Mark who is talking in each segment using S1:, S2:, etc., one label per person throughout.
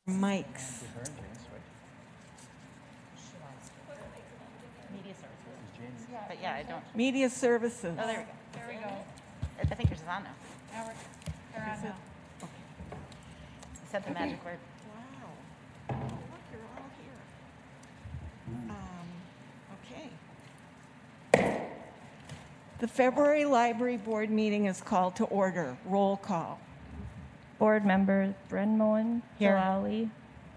S1: Mics.
S2: Media services. But yeah, I don't.
S1: Media services.
S2: Oh, there we go.
S3: There we go.
S2: I think yours is on now.
S3: Now they're on now.
S2: I said the magic word.
S1: Wow. Look, you're all here. Okay. The February Library Board meeting is called to order. Roll call.
S4: Board members Brenmoen,
S1: Here.
S4: Jalali,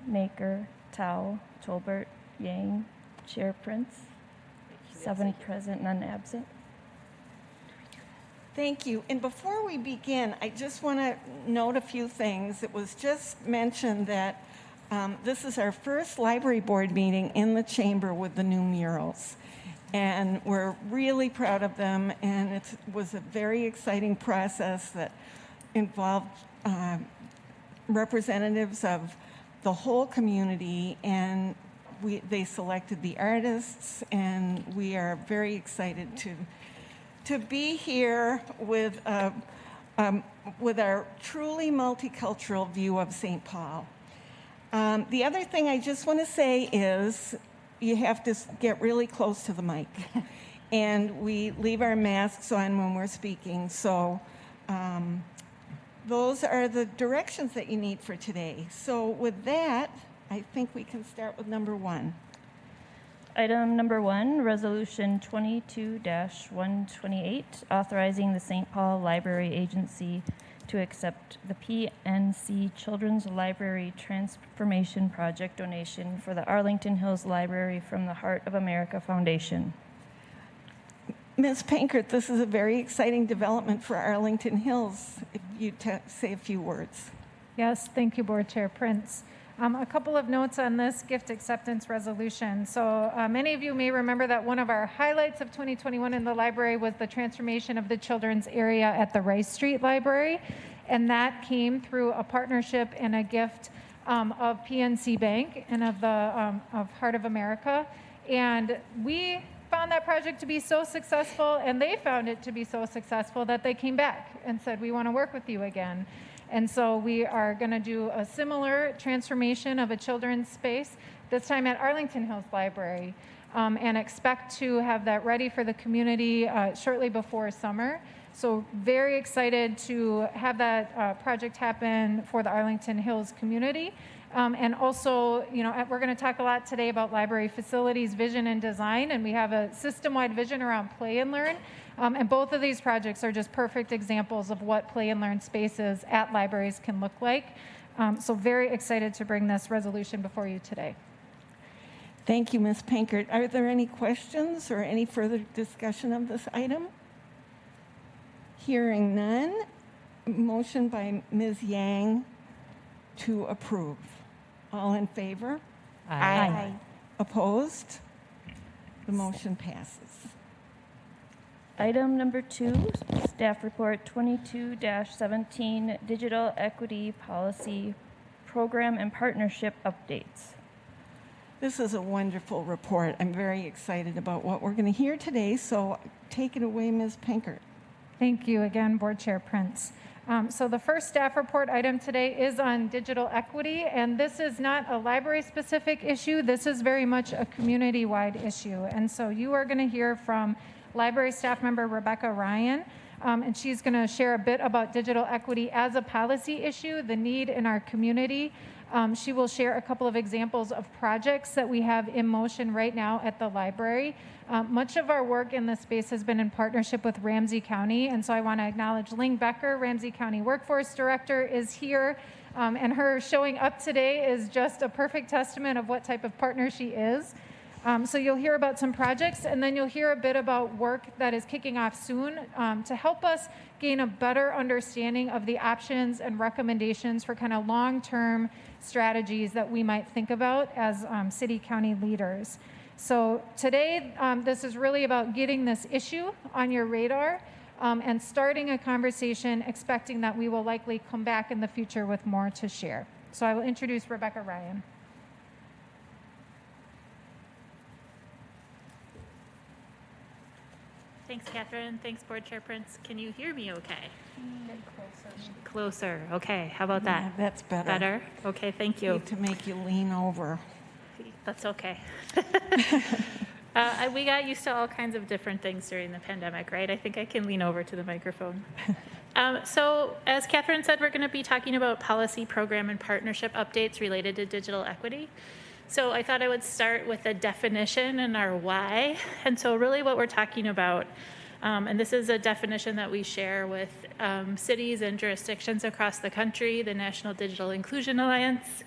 S4: Maker, Tao, Tolbert, Yang, Chair Prince. 7 present, none absent.
S1: Thank you. And before we begin, I just want to note a few things. It was just mentioned that this is our first library board meeting in the chamber with the new murals. And we're really proud of them. And it was a very exciting process that involved representatives of the whole community, and they selected the artists, and we are very excited to be here with our truly multicultural view of St. Paul. The other thing I just want to say is you have to get really close to the mic, and we leave our masks on when we're speaking. So those are the directions that you need for today. So with that, I think we can start with number 1.
S4: Item number 1, Resolution 22-128, authorizing the St. Paul Library Agency to accept the PNC Children's Library Transformation Project donation for the Arlington Hills Library from the Heart of America Foundation.
S1: Ms. Pankert, this is a very exciting development for Arlington Hills. If you say a few words.
S3: Yes, thank you, Board Chair Prince. A couple of notes on this gift acceptance resolution. So many of you may remember that one of our highlights of 2021 in the library was the transformation of the children's area at the Rice Street Library. And that came through a partnership and a gift of PNC Bank and of the of Heart of America. And we found that project to be so successful, and they found it to be so successful that they came back and said, we want to work with you again. And so we are going to do a similar transformation of a children's space, this time at Arlington Hills Library, and expect to have that ready for the community shortly before summer. So very excited to have that project happen for the Arlington Hills community. And also, you know, we're going to talk a lot today about library facilities, vision, and design, and we have a system-wide vision around play and learn. And both of these projects are just perfect examples of what play and learn spaces at libraries can look like. So very excited to bring this resolution before you today.
S1: Thank you, Ms. Pankert. Are there any questions or any further discussion of this item? Hearing none, motion by Ms. Yang to approve. All in favor?
S2: Aye.
S1: Opposed? The motion passes.
S4: Item number 2, Staff Report 22-17, Digital Equity Policy Program and Partnership Updates.
S1: This is a wonderful report. I'm very excited about what we're going to hear today, so take it away, Ms. Pankert.
S3: Thank you again, Board Chair Prince. So the first staff report item today is on digital equity, and this is not a library-specific issue. This is very much a community-wide issue. And so you are going to hear from library staff member Rebecca Ryan, and she's going to share a bit about digital equity as a policy issue, the need in our community. She will share a couple of examples of projects that we have in motion right now at the library. Much of our work in this space has been in partnership with Ramsey County, and so I want to acknowledge Ling Becker, Ramsey County Workforce Director, is here, and her showing up today is just a perfect testament of what type of partner she is. So you'll hear about some projects, and then you'll hear a bit about work that is kicking off soon to help us gain a better understanding of the options and recommendations for kind of long-term strategies that we might think about as city-county leaders. So today, this is really about getting this issue on your radar and starting a conversation, expecting that we will likely come back in the future with more to share. So I will introduce Rebecca Ryan.
S2: Thanks,
S5: Catherine. Thanks, Board Chair Prince. Can you hear me okay? Closer. Okay. How about that?
S1: Yeah, that's better.
S5: Better? Okay, thank you.
S1: Need to make you lean over.
S5: That's okay. We got used to all kinds of different things during the pandemic, right? I think I can lean over to the microphone. So as Catherine said, we're going to be talking about policy, program, and partnership updates related to digital equity. So I thought I would start with a definition and our why. And so really what we're talking about, and this is a definition that we share with cities and jurisdictions across the country, the National Digital Inclusion Alliance.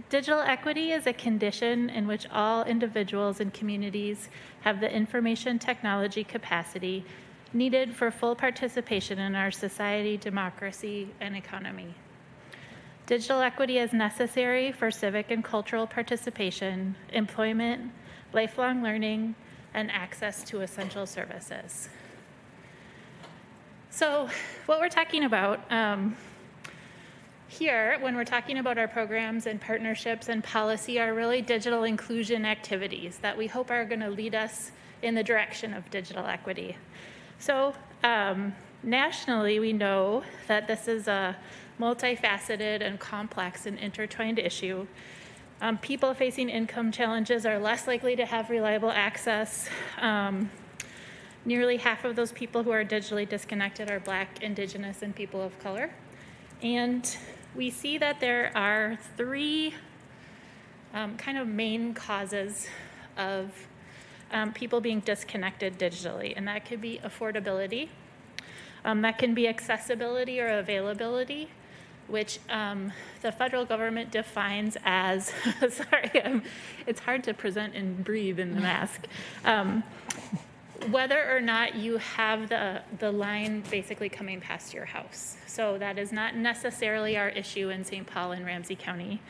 S5: Digital equity is a condition in which all individuals and communities have the information technology capacity needed for full participation in our society, democracy, and economy. Digital equity is necessary for civic and cultural participation, employment, lifelong learning, and access to essential services. So what we're talking about here, when we're talking about our programs and partnerships and policy, are really digital inclusion activities that we hope are going to lead us in the direction of digital equity. So nationally, we know that this is a multifaceted and complex and intertwined issue. People facing income challenges are less likely to have reliable access. Nearly half of those people who are digitally disconnected are Black, Indigenous, and people of color. And we see that there are three kind of main causes of people being disconnected digitally, and that could be affordability, that can be accessibility or availability, which the federal government defines as, it's hard to present and breathe in the mask, whether or not you have the line basically coming past your house. So that is not necessarily our issue in St. Paul and Ramsey County.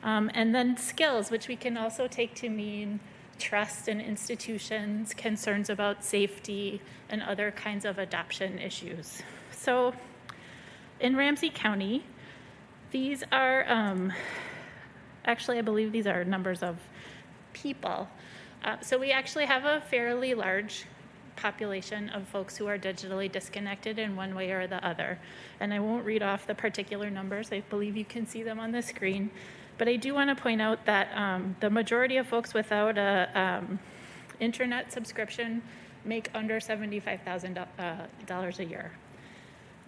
S5: And then skills, which we can also take to mean trust in institutions, concerns about safety, and other kinds of adoption issues. So in Ramsey County, these are, actually I believe these are numbers of people. So we actually have a fairly large population of folks who are digitally disconnected in one way or the other. And I won't read off the particular numbers. I believe you can see them on the screen. But I do want to point out that the majority of folks without a internet subscription make under $75,000 a year.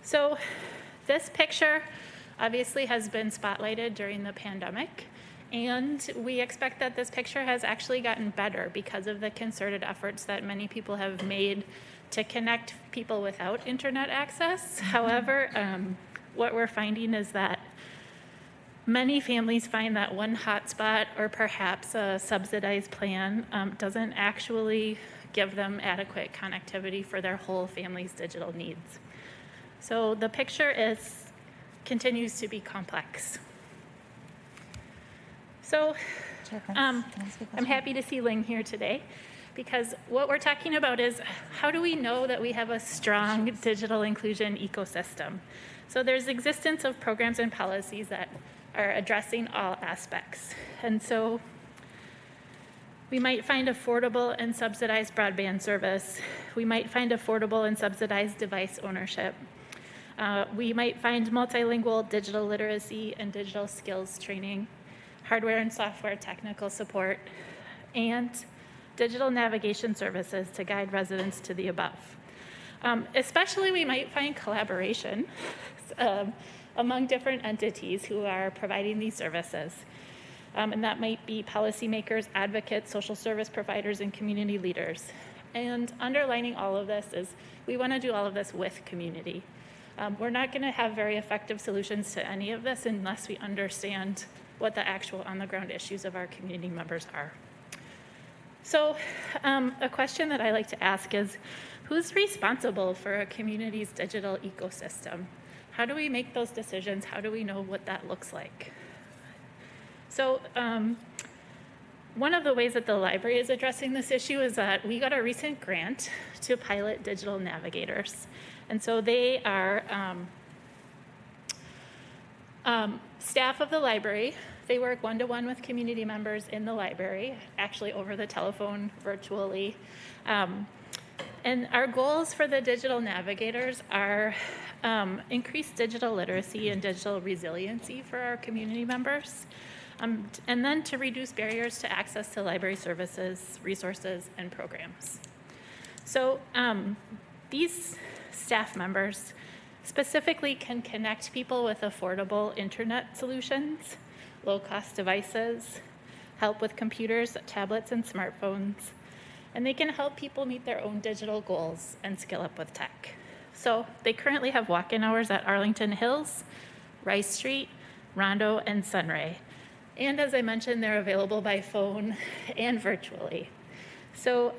S5: So this picture obviously has been spotlighted during the pandemic. And we expect that this picture has actually gotten better because of the concerted efforts that many people have made to connect people without internet access. However, what we're finding is that many families find that one hotspot or perhaps a subsidized plan doesn't actually give them adequate connectivity for their whole family's digital needs. So the picture continues to be complex. So I'm happy to see Ling here today because what we're talking about is how do we know that we have a strong digital inclusion ecosystem? So there's existence of programs and policies that are addressing all aspects. And so we might find affordable and subsidized broadband service. We might find affordable and subsidized device ownership. We might find multilingual digital literacy and digital skills training, hardware and software technical support, and digital navigation services to guide residents to the above. Especially we might find collaboration among different entities who are providing these services. And that might be policymakers, advocates, social service providers, and community leaders. And underlining all of this is we want to do all of this with community. We're not going to have very effective solutions to any of this unless we understand what the actual on-the-ground issues of our community members are. So a question that I like to ask is, who's responsible for a community's digital ecosystem? How do we make those decisions? How do we know what that looks like? So one of the ways that the library is addressing this issue is that we got a recent grant to pilot digital navigators. And so they are staff of the library. They work one-to-one with community members in the library, actually over the telephone, virtually. And our goals for the digital navigators are increased digital literacy and digital resiliency for our community members, and then to reduce barriers to access to library services, resources, and programs. So these staff members specifically can connect people with affordable internet solutions, low-cost devices, help with computers, tablets, and smartphones, and they can help people meet their own digital goals and skill up with tech. So they currently have walk-in hours at Arlington Hills, Rice Street, Rondo, and Sunray. And as I mentioned, they're available by phone and virtually. So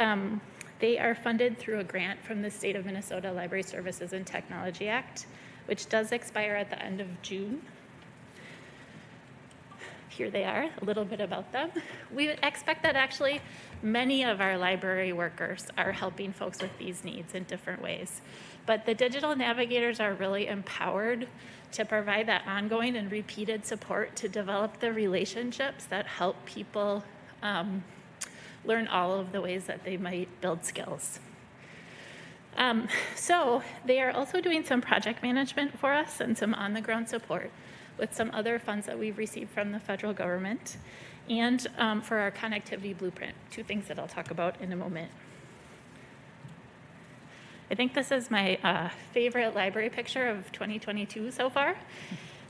S5: they are funded through a grant from the State of Minnesota Library Services and Technology Act, which does expire at the end of June. Here they are, a little bit about them. We expect that actually many of our library workers are helping folks with these needs in different ways. But the digital navigators are really empowered to provide that ongoing and repeated support to develop the relationships that help people learn all of the ways that they might build skills. So they are also doing some project management for us and some on-the-ground support with some other funds that we've received from the federal government, and for our connectivity blueprint, two things that I'll talk about in a moment. I think this is my favorite library picture of 2022 so far.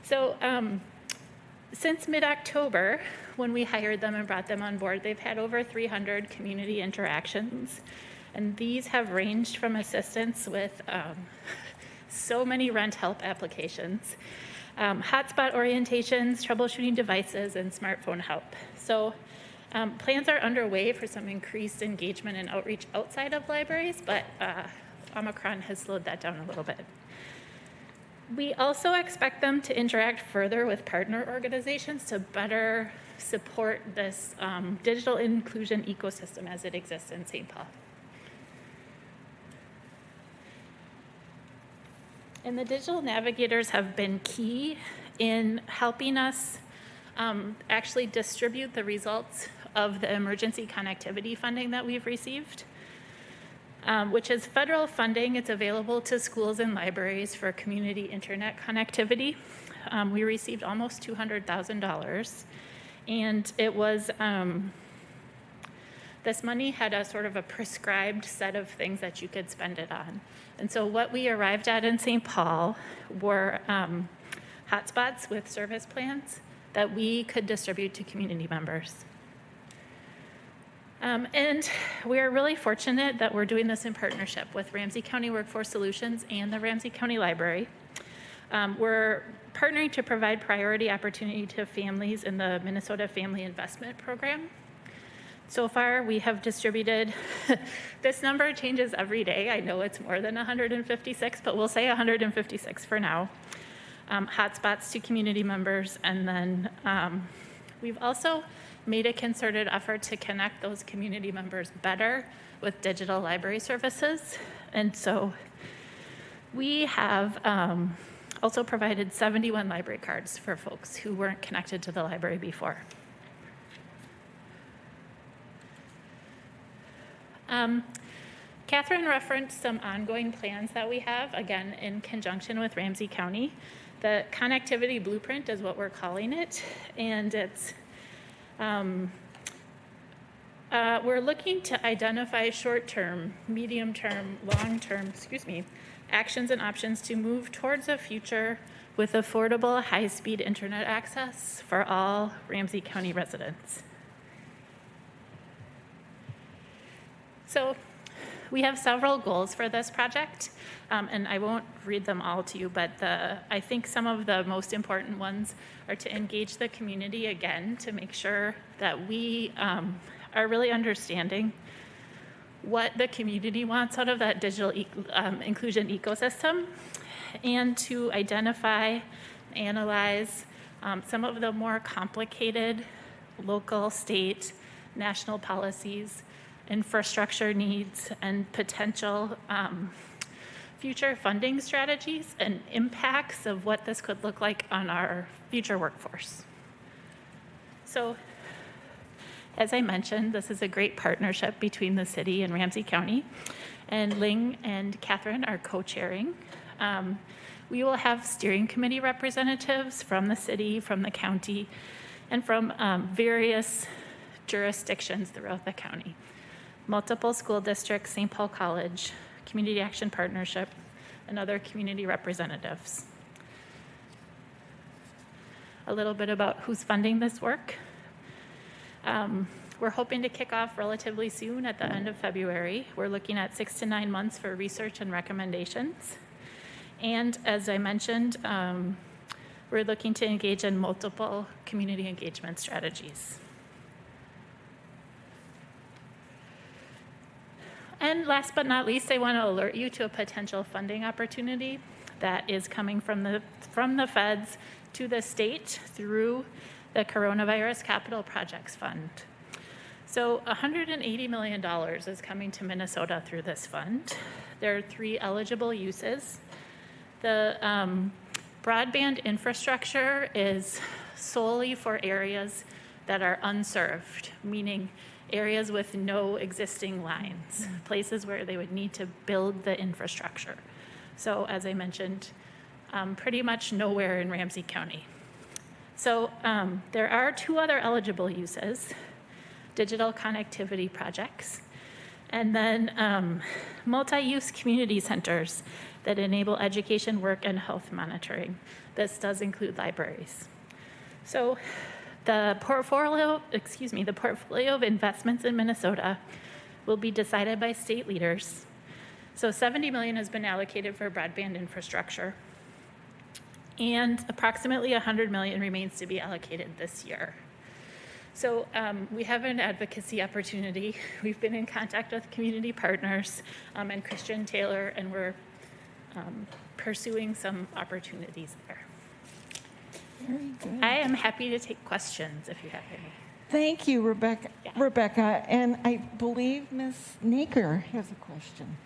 S5: So since mid-October, when we hired them and brought them on board, they've had over 300 community interactions, and these have ranged from assistance with so many rent help applications, hotspot orientations, troubleshooting devices, and smartphone help. So plans are underway for some increased engagement and outreach outside of libraries, but Omicron has slowed that down a little bit. We also expect them to interact further with partner organizations to better support this digital inclusion ecosystem as it exists in St. Paul. And the digital navigators have been key in helping us actually distribute the results of the emergency connectivity funding that we've received, which is federal funding. It's available to schools and libraries for community internet connectivity. We received almost $200,000, and it was, this money had a sort of a prescribed set of things that you could spend it on. And so what we arrived at in St. Paul were hotspots with service plans that we could distribute to community members. And we're really fortunate that we're doing this in partnership with Ramsey County Workforce Solutions and the Ramsey County Library. We're partnering to provide priority opportunity to families in the Minnesota Family Investment Program. So far, we have distributed, this number changes every day. I know it's more than 156, but we'll say 156 for now. Hotspots to community members, and then we've also made a concerted effort to connect those community members better with digital library services. And so we have also provided 71 library cards for folks who weren't connected to the library before. Catherine referenced some ongoing plans that we have, again, in conjunction with Ramsey County. The connectivity blueprint is what we're calling it, and it's we're looking to identify short-term, medium-term, long-term, actions and options to move towards a future with affordable, high-speed internet access for all Ramsey County residents. So we have several goals for this project, and I won't read them all to you, but I think some of the most important ones are to engage the community again to make sure that we are really understanding what the community wants out of that digital inclusion ecosystem, and to identify, analyze some of the more complicated local, state, national policies, infrastructure needs, and potential future funding strategies and impacts of what this could look like on our future workforce. So, as I mentioned, this is a great partnership between the city and Ramsey County, and Ling and Catherine are co-chairing. We will have steering committee representatives from the city, from the county, and from various jurisdictions throughout the county. Multiple school districts, St. Paul College, Community Action Partnership, and other community representatives. A little bit about who's funding this work. We're hoping to kick off relatively soon at the end of February. We're looking at 6 to 9 months for research and recommendations. And as I mentioned, we're looking to engage in multiple community engagement strategies. And last but not least, I want to alert you to a potential funding opportunity that is coming from the feds to the state through the Coronavirus Capital Projects Fund. So $180 million is coming to Minnesota through this fund. There are 3 eligible uses. The broadband infrastructure is solely for areas that are unserved, meaning areas with no existing lines, places where they would need to build the infrastructure. So as I mentioned, pretty much nowhere in Ramsey County. So there are 2 other eligible uses, digital connectivity projects, and then multi-use community centers that enable education, work, and health monitoring. This does include libraries. So the portfolio of investments in Minnesota will be decided by state leaders. So $70 million has been allocated for broadband infrastructure, and approximately $100 million remains to be allocated this year. So we have an advocacy opportunity. We've been in contact with community partners and Christian Taylor, and we're pursuing some opportunities there.
S1: Very good.
S5: I am happy to take questions if you have any.
S1: Thank you, Rebecca.
S5: Yeah.
S1: Rebecca, and I believe Ms. Naker has a question.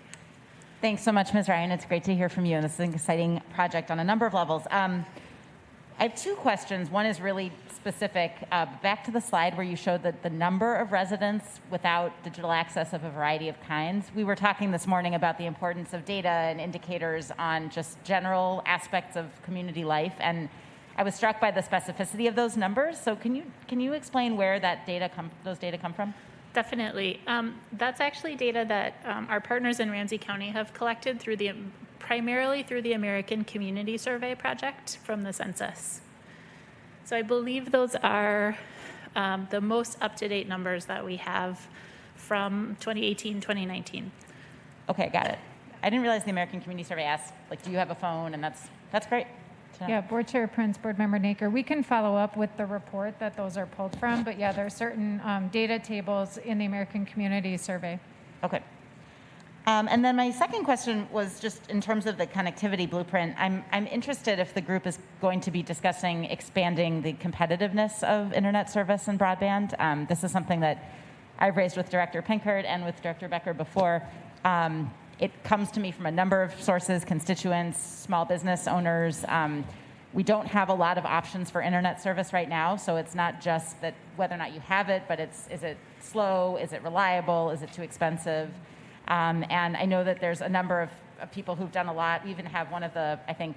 S6: Thanks so much, Ms. Ryan. It's great to hear from you, and this is an exciting project on a number of levels. I have 2 questions. One is really specific. Back to the slide where you showed that the number of residents without digital access of a variety of kinds. We were talking this morning about the importance of data and indicators on just general aspects of community life, and I was struck by the specificity of those numbers. So can you explain where those data come from?
S5: Definitely. That's actually data that our partners in Ramsey County have collected primarily through the American Community Survey Project from the census. So I believe those are the most up-to-date numbers that we have from 2018, 2019.
S6: Okay, got it. I didn't realize the American Community Survey asked, do you have a phone? And that's great.
S3: Yeah, Board Chair Prince, Board Member Naker, we can follow up with the report that those are pulled from, but yeah, there are certain data tables in the American Community Survey.
S6: Okay. And then my second question was just in terms of the connectivity blueprint. I'm interested if the group is going to be discussing expanding the competitiveness of internet service and broadband. This is something that I've raised with Director Pinkert and with Director Becker before. It comes to me from a number of sources, constituents, small business owners. We don't have a lot of options for internet service right now, so it's not just that whether or not you have it, but is it slow, is it reliable, is it too expensive? And I know that there's a number of people who've done a lot. We even have one of the, I think,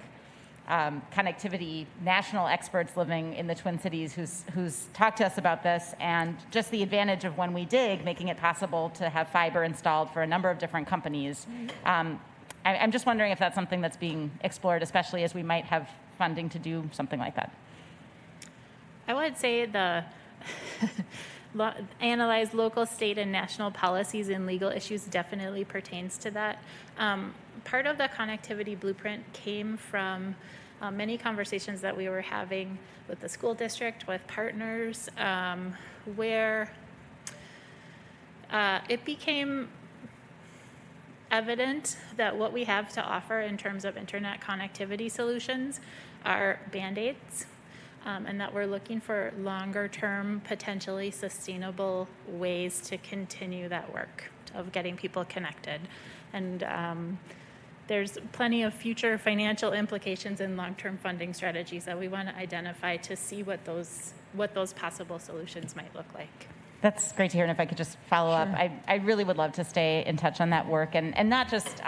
S6: connectivity national experts living in the Twin Cities who's talked to us about this, and just the advantage of when we dig, making it possible to have fiber installed for a number of different companies. I'm just wondering if that's something that's being explored, especially as we might have funding to do something like that.
S5: I would say analyze local, state, and national policies and legal issues definitely pertains to that. Part of the connectivity blueprint came from many conversations that we were having with the school district, with partners, where it became evident that what we have to offer in terms of internet connectivity solutions are Band-Aids, and that we're looking for longer-term, potentially sustainable ways to continue that work of getting people connected. And there's plenty of future financial implications and long-term funding strategies that we want to identify to see what those possible solutions might look like.
S6: That's great to hear. And if I could just follow up, I really would love to stay in touch on that work, and not just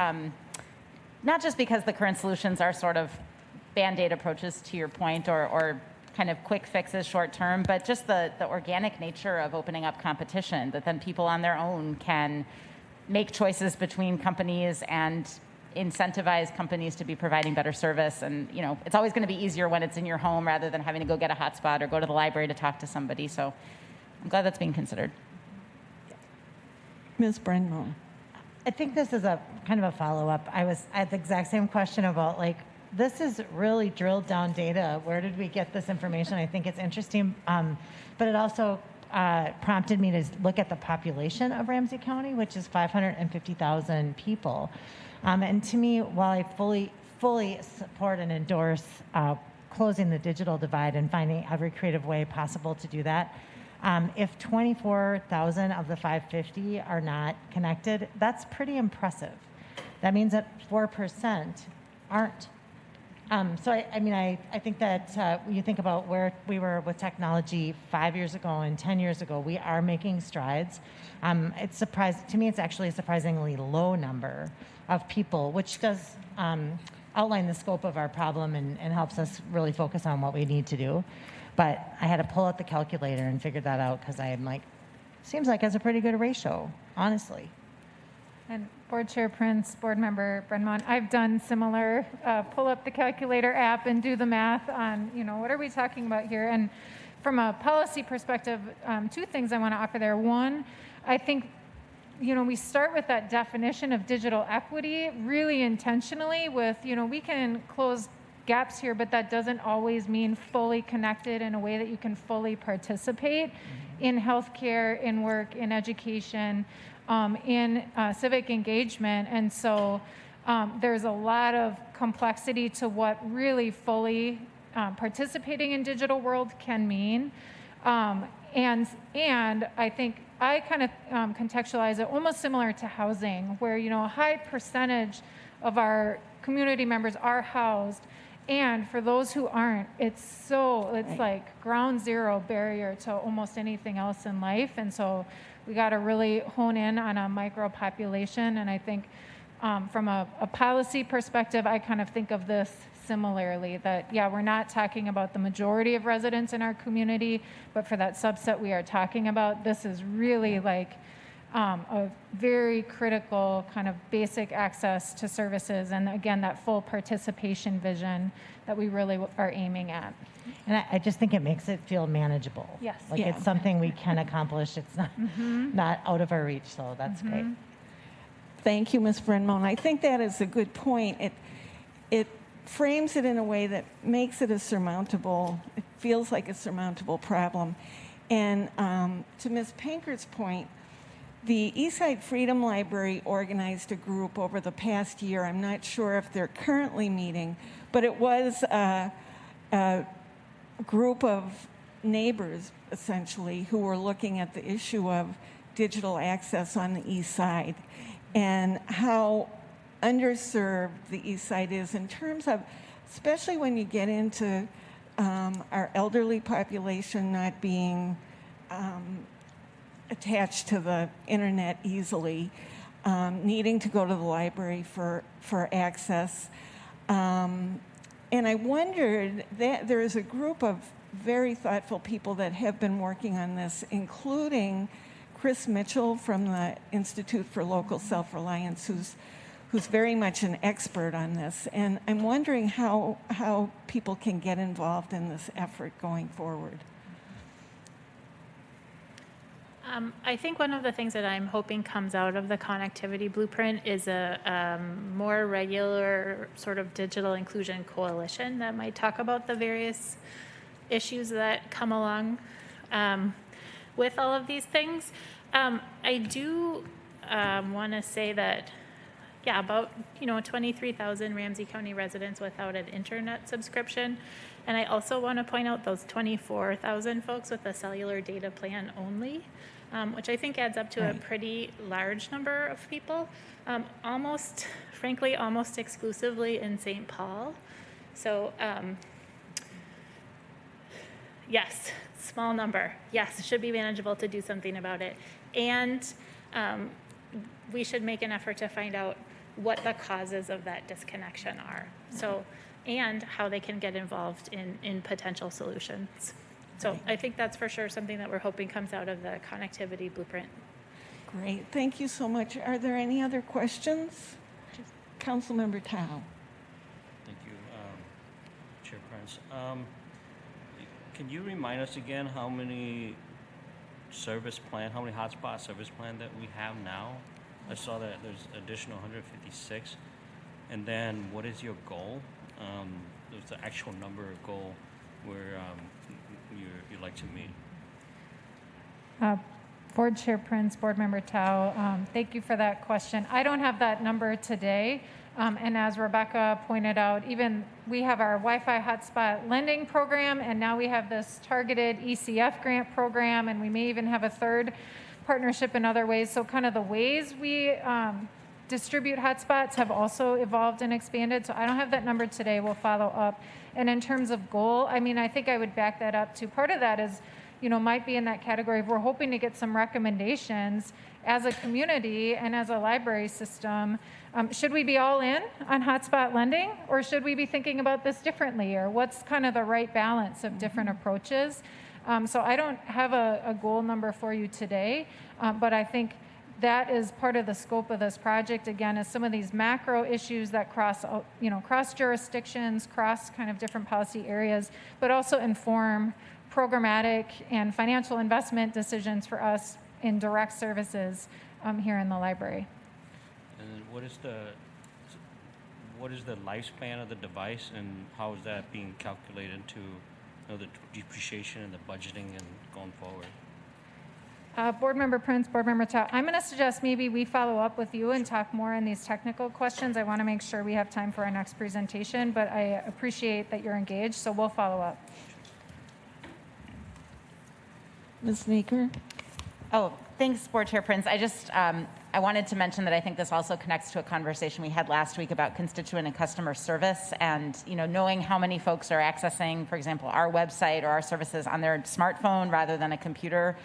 S6: because the current solutions are sort of Band-Aid approaches, to your point, or kind of quick fixes short term, but just the organic nature of opening up competition, that then people on their own can make choices between companies and incentivize companies to be providing better service. And it's always going to be easier when it's in your home rather than having to go get a hotspot or go to the library to talk to somebody. So I'm glad that's being considered.
S1: Ms. Brenmo.
S7: I think this is a kind of a follow-up. I had the exact same question about, like, this is really drilled down data. Where did we get this information? I think it's interesting, but it also prompted me to look at the population of Ramsey County, which is 550,000 people. And to me, while I fully support and endorse closing the digital divide and finding every creative way possible to do that, if 24,000 of the 550 are not connected, that's pretty impressive. That means that 4% aren't. So I think that when you think about where we were with technology 5 years ago and 10 years ago, we are making strides. To me, it's actually a surprisingly low number of people, which does outline the scope of our problem and helps us really focus on what we need to do. But I had to pull out the calculator and figure that out because I'm like, seems like it's a pretty good ratio, honestly.
S3: And Board Chair Prince, Board Member Brenmont, I've done similar, pull up the calculator app and do the math on, what are we talking about here? And from a policy perspective, two things I want to offer there. One, I think, we start with that definition of digital equity really intentionally with, we can close gaps here, but that doesn't always mean fully connected in a way that you can fully participate in healthcare, in work, in education, in civic engagement. And so there's a lot of complexity to what really fully participating in digital world can mean. And I think I kind of contextualize it almost similar to housing, where, a high percentage of our community members are housed. And for those who aren't, it's like ground zero barrier to almost anything else in life. And so we got to really hone in on a micro population. And I think from a policy perspective, I kind of think of this similarly, that, we're not talking about the majority of residents in our community, but for that subset we are talking about, this is really like a very critical kind of basic access to services. And again, that full participation vision that we really are aiming at.
S7: And I just think it makes it feel manageable.
S3: Yes.
S7: Like it's something we can accomplish. It's not out of our reach, so that's great.
S1: Thank you, Ms. Brenmont. I think that is a good point. It frames it in a way that makes it it feels like a surmountable problem. And to Ms. Panker's point, the Eastside Freedom Library organized a group over the past year. I'm not sure if they're currently meeting, but it was a group of neighbors, essentially, who were looking at the issue of digital access on the East Side and how underserved the East Side is in terms of, especially when you get into our elderly population not being attached to the internet easily, needing to go to the library for access. And I wondered that there is a group of very thoughtful people that have been working on this, including Chris Mitchell from the Institute for Local Self-Reliance, who's very much an expert on this. And I'm wondering how people can get involved in this effort going forward.
S5: I think one of the things that I'm hoping comes out of the connectivity blueprint is a more regular sort of digital inclusion coalition that might talk about the various issues that come along with all of these things. I do want to say that, about 23,000 Ramsey County residents without an internet subscription. And I also want to point out those 24,000 folks with a cellular data plan only, which I think adds up to a pretty large number of people, almost exclusively in St. Paul. So, Yes. Small number. Yes, it should be manageable to do something about it. And we should make an effort to find out what the causes of that disconnection are. So, and how they can get involved in potential solutions. So I think that's for sure something that we're hoping comes out of the connectivity blueprint.
S1: Great, thank you so much. Are there any other questions? Councilmember Tao.
S8: Thank you, Chair Prince. Can you remind us again how many how many hotspot service plan that we have now? I saw that there's additional 156. And then what is your goal? There's the actual number or goal where you'd like to meet.
S3: Board Chair Prince, Board Member Tao, thank you for that question. I don't have that number today. And as Rebecca pointed out, even we have our Wi-Fi hotspot lending program, and now we have this targeted ECF grant program, and we may even have a third partnership in other ways. So kind of the ways we distribute hotspots have also evolved and expanded. So I don't have that number today. We'll follow up. And in terms of goal, I mean, I think I would back that up too. Part of that is, might be in that category of we're hoping to get some recommendations as a community and as a library system. Should we be all in on hotspot lending, or should we be thinking about this differently, or what's kind of the right balance of different approaches? So I don't have a goal number for you today, but I think that is part of the scope of this project, again, is some of these macro issues that cross jurisdictions, cross kind of different policy areas, but also inform programmatic and financial investment decisions for us in direct services here in the library.
S8: And what is the lifespan of the device, and how is that being calculated to the depreciation and the budgeting and going forward?
S3: Board Member Prince, Board Member Tao, I'm going to suggest maybe we follow up with you and talk more on these technical questions. I want to make sure we have time for our next presentation, but I appreciate that you're engaged, so we'll follow up.
S1: Ms. Naker?
S6: Oh, thanks, Board Chair Prince. I wanted to mention that I think this also connects to a conversation we had last week about constituent and customer service, and knowing how many folks are accessing, for example, our website or our services on their smartphone rather than a computer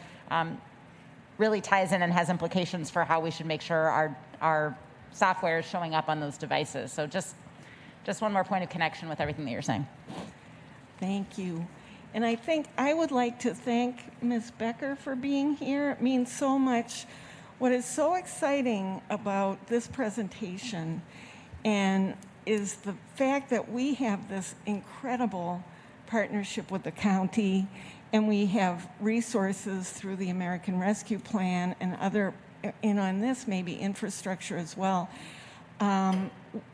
S6: really ties in and has implications for how we should make sure our software is showing up on those devices. So just one more point of connection with everything that you're saying.
S1: Thank you. And I think I would like to thank Ms. Becker for being here. It means so much. What is so exciting about this presentation is the fact that we have this incredible partnership with the county, and we have resources through the American Rescue Plan and on this maybe infrastructure as well.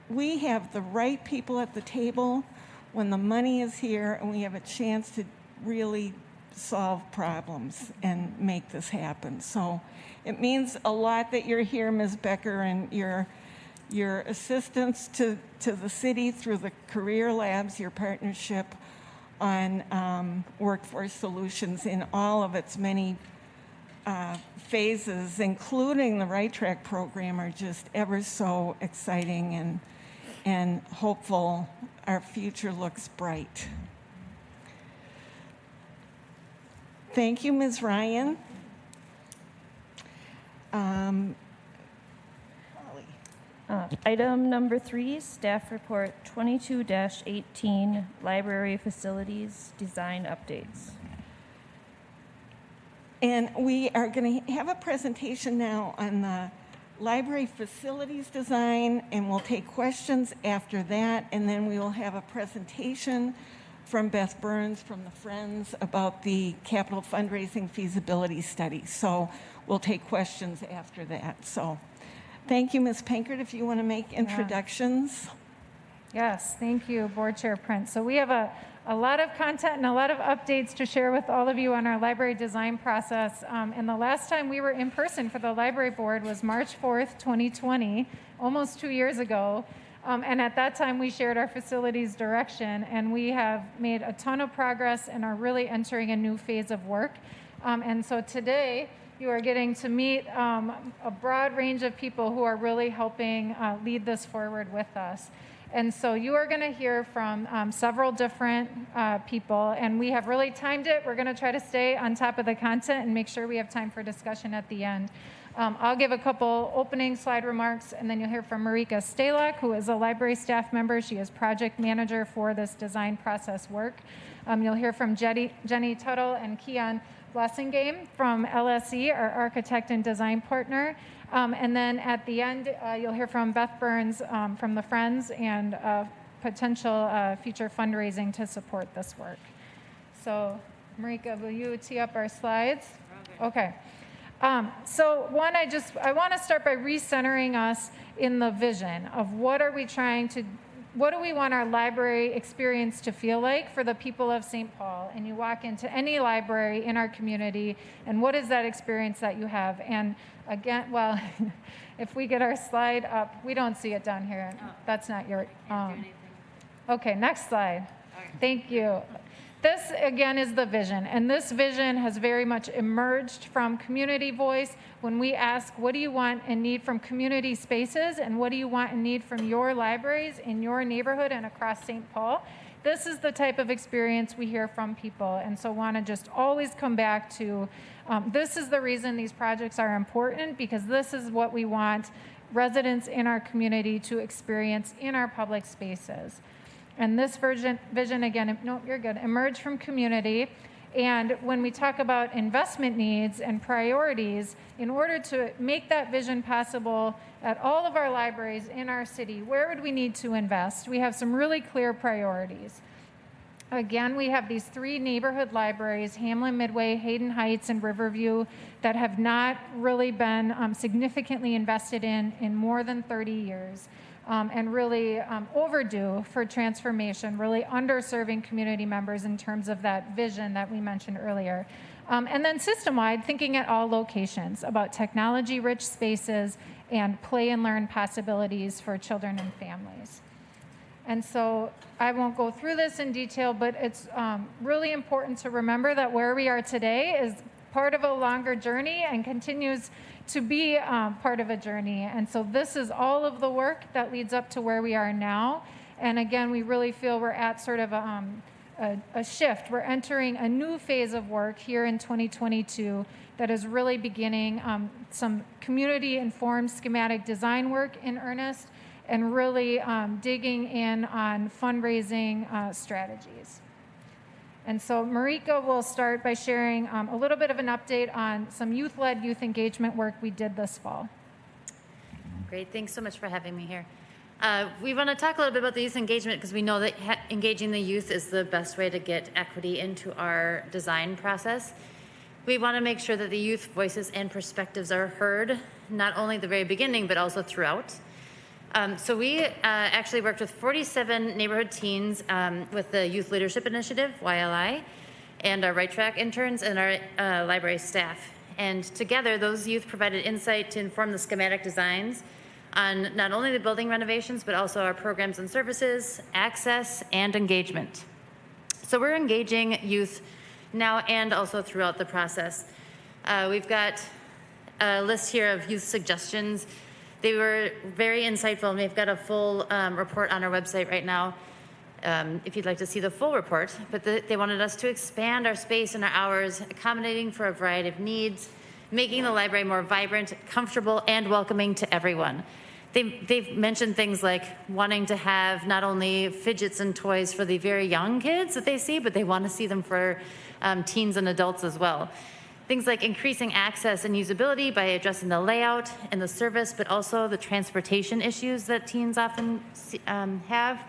S1: We have the right people at the table when the money is here, and we have a chance to really solve problems and make this happen. So it means a lot that you're here, Ms. Becker, and your assistance to the city through the career labs, your partnership on workforce solutions in all of its many phases, including the Right Track program, are just ever so exciting and hopeful. Our future looks bright. Thank you, Ms. Ryan.
S4: Item number 3, staff report 22-18, library facilities design updates.
S1: And we are going to have a presentation now on the library facilities design, and we'll take questions after that, and then we will have a presentation from Beth Burns from the Friends about the capital fundraising feasibility study. So we'll take questions after that. So thank you, Ms. Pankert, if you want to make introductions.
S3: Yes, thank you, Board Chair Prince. So we have a lot of content and a lot of updates to share with all of you on our library design process. And the last time we were in person for the library board was March 4th, 2020, almost 2 years ago. And at that time, we shared our facilities direction, and we have made a ton of progress and are really entering a new phase of work. And so today, you are getting to meet a broad range of people who are really helping lead this forward with us. And so you are going to hear from several different people, and we have really timed it. We're going to try to stay on top of the content and make sure we have time for discussion at the end. I'll give a couple opening slide remarks, and then you'll hear from Marika Stalak, who is a library staff member. She is project manager for this design process work. You'll hear from Jenny Tuttle and Keon Blessingame from LSE, our architect and design partner. And then at the end, you'll hear from Beth Burns from the Friends and potential future fundraising to support this work. So, Marika, will you tee up our slides? Okay. So one, I want to start by recentering us in the vision of what do we want our library experience to feel like for the people of St. Paul? And you walk into any library in our community, and what is that experience that you have? And again, well, if we get our slide up, we don't see it down here. That's not your, okay, next slide. Thank you. This, again, is the vision, and this vision has very much emerged from community voice when we ask, what do you want and need from community spaces, and what do you want and need from your libraries in your neighborhood and across St. Paul? This is the type of experience we hear from people, and so want to just always come back to, this is the reason these projects are important, because this is what we want residents in our community to experience in our public spaces. And this vision, again, no, you're good, emerge from community. And when we talk about investment needs and priorities, in order to make that vision possible at all of our libraries in our city, where would we need to invest? We have some really clear priorities. Again, we have these 3 neighborhood libraries, Hamlin, Midway, Hayden Heights, and Riverview, that have not really been significantly invested in more than 30 years. And really overdue for transformation, really underserving community members in terms of that vision that we mentioned earlier. And then system-wide, thinking at all locations about technology-rich spaces and play and learn possibilities for children and families. And so I won't go through this in detail, but it's really important to remember that where we are today is part of a longer journey and continues to be part of a journey. And so this is all of the work that leads up to where we are now. And again, we really feel we're at sort of a shift. We're entering a new phase of work here in 2022 that is really beginning some community-informed schematic design work in earnest and really digging in on fundraising strategies. And so Marika will start by sharing a little bit of an update on some youth-led youth engagement work we did this fall.
S9: Great, thanks so much for having me here. We want to talk a little bit about the youth engagement because we know that engaging the youth is the best way to get equity into our design process. We want to make sure that the youth voices and perspectives are heard, not only at the very beginning, but also throughout. So we actually worked with 47 neighborhood teens with the Youth Leadership Initiative, YLI, and our Right Track interns and our library staff. And together, those youth provided insight to inform the schematic designs on not only the building renovations, but also our programs and services, access, and engagement. So we're engaging youth now and also throughout the process. We've got a list here of youth suggestions. They were very insightful, and we've got a full report on our website right now if you'd like to see the full report. But they wanted us to expand our space and our hours, accommodating for a variety of needs, making the library more vibrant, comfortable, and welcoming to everyone. They've mentioned things like wanting to have not only fidgets and toys for the very young kids that they see, but they want to see them for teens and adults as well. Things like increasing access and usability by addressing the layout and the service, but also the transportation issues that teens often have.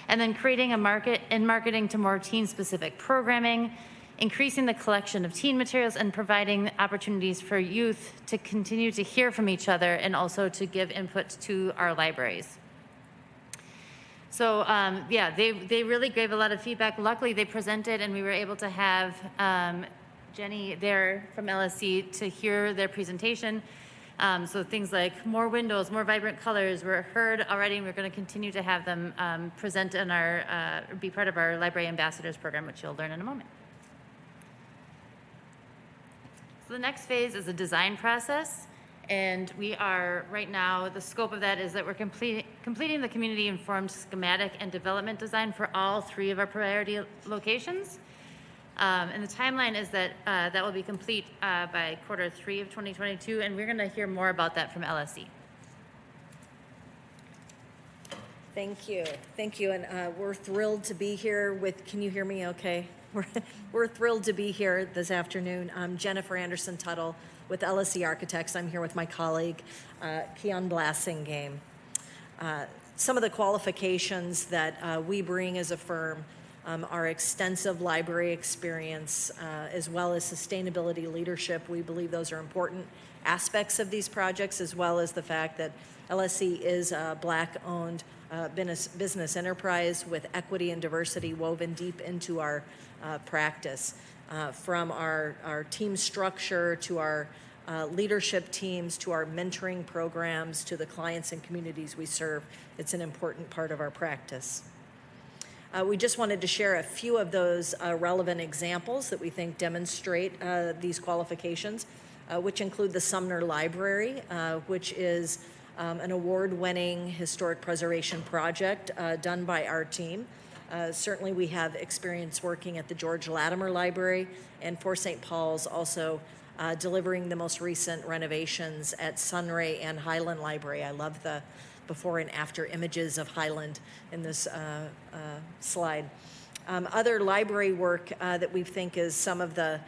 S9: And then creating a market and marketing to more teen-specific programming, increasing the collection of teen materials, and providing opportunities for youth to continue to hear from each other and also to give input to our libraries. So yeah, they really gave a lot of feedback. Luckily, they presented, and we were able to have Jenny there from LSC to hear their presentation. So things like more windows, more vibrant colors were heard already, and we're going to continue to have them present in our, be part of our Library Ambassadors program, which you'll learn in a moment. So the next phase is the design process. And we are, right now, the scope of that is that we're completing the community-informed schematic and development design for all 3 of our priority locations. And the timeline is that that will be complete by Q3 of 2022, and we're going to hear more about that from LSE.
S10: Thank you. Thank you. And we're thrilled to be here with, can you hear me okay? We're thrilled to be here this afternoon. I'm Jennifer Anderson Tuttle with LSE Architects. I'm here with my colleague, Keon Blassingame. Some of the qualifications that we bring as a firm are extensive library experience, as well as sustainability leadership. We believe those are important aspects of these projects, as well as the fact that LSE is a Black-owned business enterprise with equity and diversity woven deep into our practice. From our team structure to our leadership teams to our mentoring programs to the clients and communities we serve, it's an important part of our practice. We just wanted to share a few of those relevant examples that we think demonstrate these qualifications, which include the Sumner Library, which is an award-winning historic preservation project done by our team. Certainly we have experience working at the George Latimer Library and for St. Paul's, also delivering the most recent renovations at Sunray and Highland Library. I love the before and after images of Highland in this slide. Other library work that we think is some of the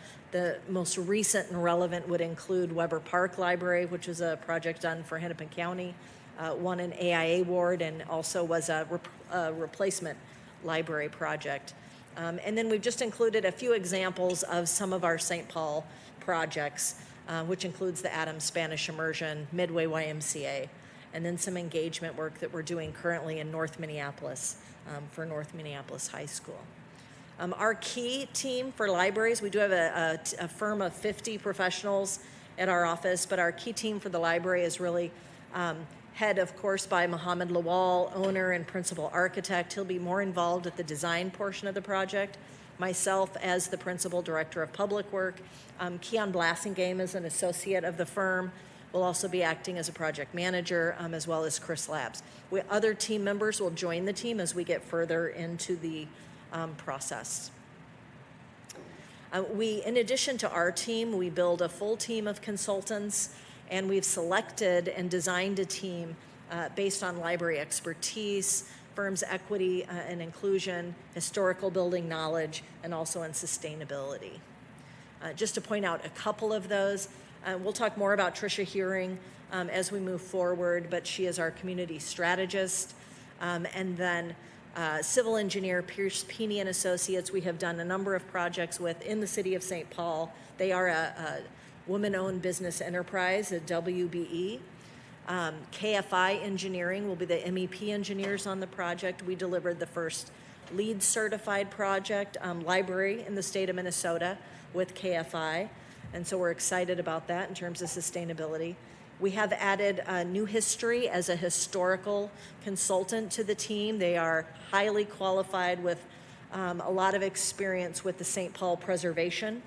S10: most recent and relevant would include Weber Park Library, which was a project done for Hennepin County, won an AIA award, and also was a replacement library project. And then we've just included a few examples of some of our St. Paul projects, which includes the Adams Spanish Immersion, Midway YMCA, and then some engagement work that we're doing currently in North Minneapolis for North Minneapolis High School. Our key team for libraries, we do have a firm of 50 professionals at our office, but our key team for the library is really head, of course, by Mohammed Lawal, owner and principal architect. He'll be more involved at the design portion of the project. Myself as the principal director of public work. Keon Blassingame is an associate of the firm. Will also be acting as a project manager, as well as Chris Labs. Other team members will join the team as we get further into the process. In addition to our team, we build a full team of consultants, and we've selected and designed a team based on library expertise, firm's equity and inclusion, historical building knowledge, and also in sustainability. Just to point out a couple of those, we'll talk more about Tricia Hearing as we move forward, but she is our community strategist. And then civil engineer Pierce Peeney and Associates, we have done a number of projects with in the city of St. Paul. They are a woman-owned business enterprise, a WBE. KFI Engineering will be the MEP engineers on the project. We delivered the first LEED certified project library in the state of Minnesota with KFI. And so we're excited about that in terms of sustainability. We have added New History as a historical consultant to the team. They are highly qualified with a lot of experience with the St. Paul preservation.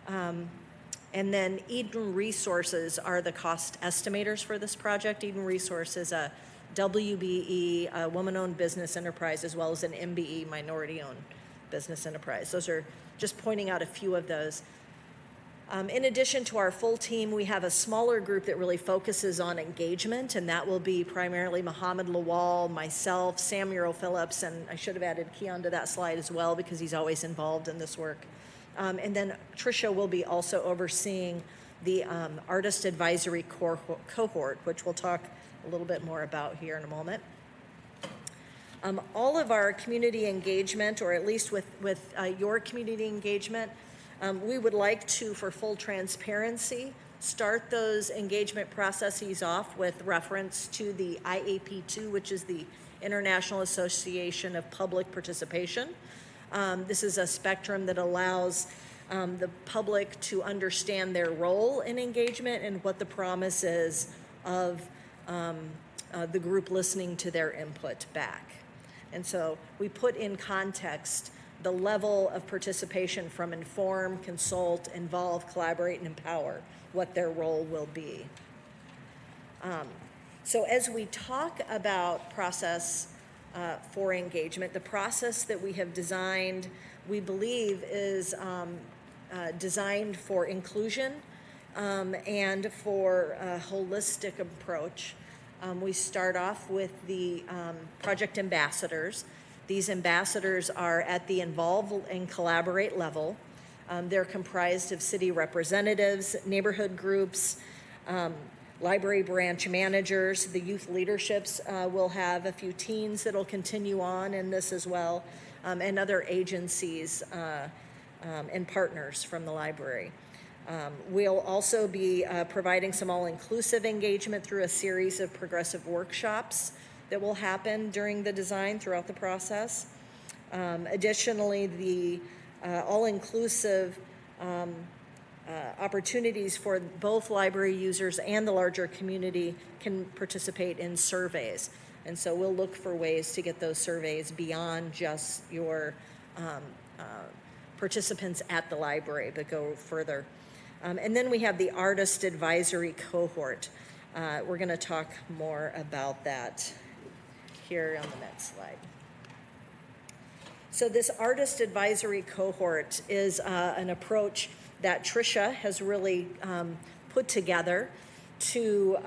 S10: And then Eden Resources are the cost estimators for this project. Eden Resources is a WBE, a woman-owned business enterprise, as well as an MBE, minority-owned business enterprise. Those are just pointing out a few of those. In addition to our full team, we have a smaller group that really focuses on engagement, and that will be primarily Mohammed Lawal, myself, Samuel Phillips, and I should have added Keon to that slide as well because he's always involved in this work. And then Tricia will be also overseeing the artist advisory cohort, which we'll talk a little bit more about here in a moment. All of our community engagement, or at least with your community engagement, we would like to, for full transparency, start those engagement processes off with reference to the IAP2, which is the International Association of Public Participation. This is a spectrum that allows the public to understand their role in engagement and what the promise is of the group listening to their input back. And so we put in context the level of participation from inform, consult, involve, collaborate, and empower, what their role will be. So as we talk about process for engagement, the process that we have designed, we believe is designed for inclusion and for a holistic approach. We start off with the project ambassadors. These ambassadors are at the involve and collaborate level. They're comprised of city representatives, neighborhood groups, library branch managers. The youth leaderships will have a few teens that'll continue on in this as well, and other agencies and partners from the library. We'll also be providing some all-inclusive engagement through a series of progressive workshops that will happen during the design throughout the process. Additionally, the all-inclusive opportunities for both library users and the larger community can participate in surveys. And so we'll look for ways to get those surveys beyond just your participants at the library, but go further. And then we have the Artist Advisory Cohort. We're going to talk more about that here on the next slide. So this Artist Advisory Cohort is an approach that Tricia has really put together to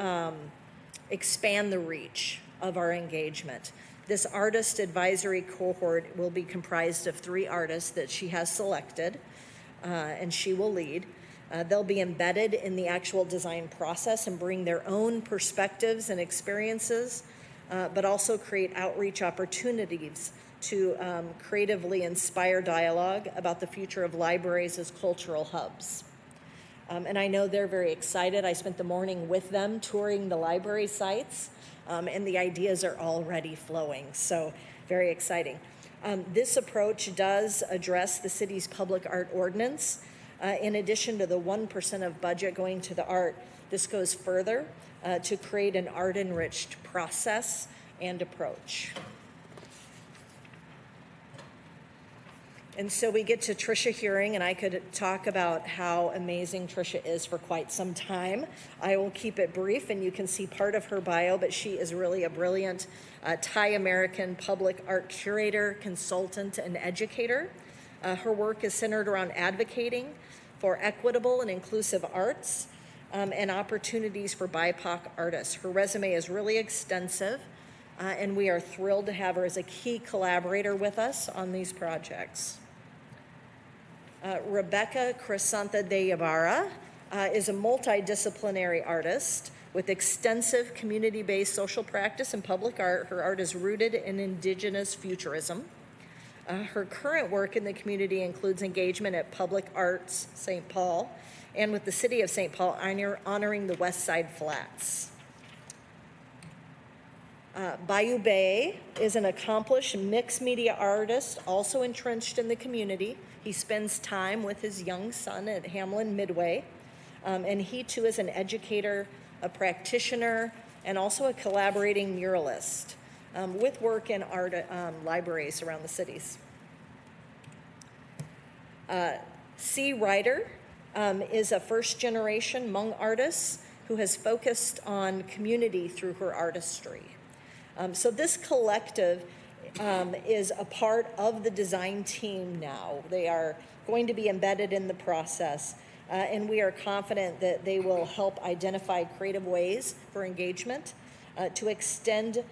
S10: expand the reach of our engagement. This Artist Advisory Cohort will be comprised of 3 artists that she has selected, and she will lead. They'll be embedded in the actual design process and bring their own perspectives and experiences, but also create outreach opportunities to creatively inspire dialogue about the future of libraries as cultural hubs. And I know they're very excited. I spent the morning with them touring the library sites, and the ideas are already flowing, so very exciting. This approach does address the city's public art ordinance. In addition to the 1% of budget going to the art, this goes further to create an art-enriched process and approach. And so we get to Tricia Hearing, and I could talk about how amazing Tricia is for quite some time. I will keep it brief, and you can see part of her bio, but she is really a brilliant Thai-American public art curator, consultant, and educator. Her work is centered around advocating for equitable and inclusive arts and opportunities for BIPOC artists. Her resume is really extensive, and we are thrilled to have her as a key collaborator with us on these projects. Rebecca Crisanta de Ibarra is a multidisciplinary artist with extensive community-based social practice and public art. Her art is rooted in indigenous futurism. Her current work in the community includes engagement at Public Arts St. Paul and with the City of St. Paul honoring the West Side Flats. Bayou Bay is an accomplished mixed media artist, also entrenched in the community. He spends time with his young son at Hamlin Midway, and he too is an educator, a practitioner, and also a collaborating muralist with work in art libraries around the cities. C. Ryder is a first-generation Hmong artist who has focused on community through her artistry. So this collective is a part of the design team now. They are going to be embedded in the process, and we are confident that they will help identify creative ways for engagement to extend